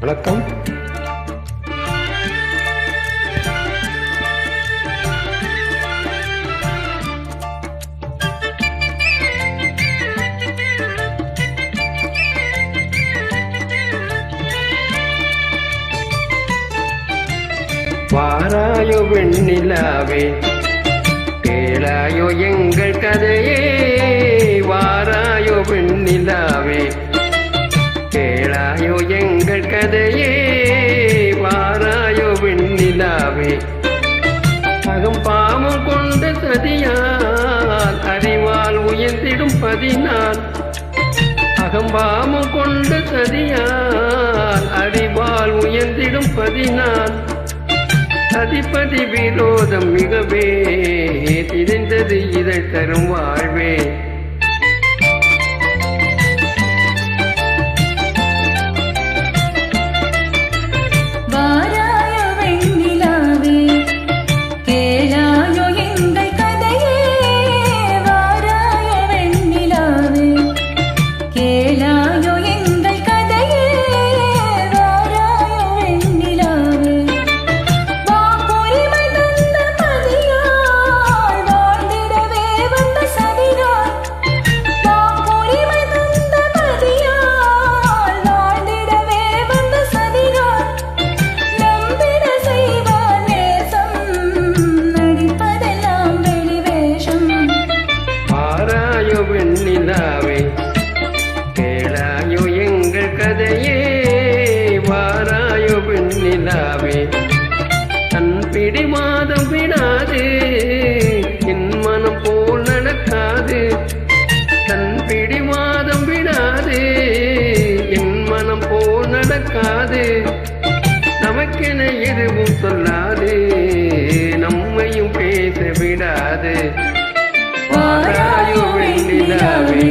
வணக்கம். வாராயோ வெண்ணிலாவே, கேளாயோ எங்கள் கதையே. வாராயோ வெண்ணிலாவே, கேளாயோ எங்கள் கதையே. வாராயோ வெண்ணிலாவே, அகம்பாமம் கொண்ட சதியால் அறிவால் உயர்ந்திடும் பதினான். அகம்பாமம் கொண்ட சதியால் அறிவால் உயர்ந்திடும் பதினான். அதிபதி விரோதம் மிகவே தெரிந்தது இதை தரும் வாழ்வே. வாராயோ வெண்ணிலாவே, கேளாயோ எங்கள் கதையே. வாராயோ வெண்ணிலாவே, கேளாயோ எங்கள் கதையே. வாராயோ வெண்ணிலாவே, வாக்குரிமை தந்த பதியால் வாழ்ந்திடவே வந்த சதியால். வாக்குரிமை தந்த பதியால் வாழ்ந்திடவே வந்த சதியால். நம்பிட செய்வார் நேசம், நடிப்பதெல்லாம் வெளிவேஷம். வாராயோ வெண்ணிலாவே, கேளாயோ எங்கள் கதையே. வாராயோ வெண்ணிலாவே, தன் பிடிவாதம் விடாது, என் மனம் போல் நடக்காது. தன் பிடிவாதம் விடாது, என் மனம் போல் நடக்காது. நமக்கென எதுவும் சொல்லாது, நம்மையும் பேச விடாது. வாராயோ வெண்ணிலாவே.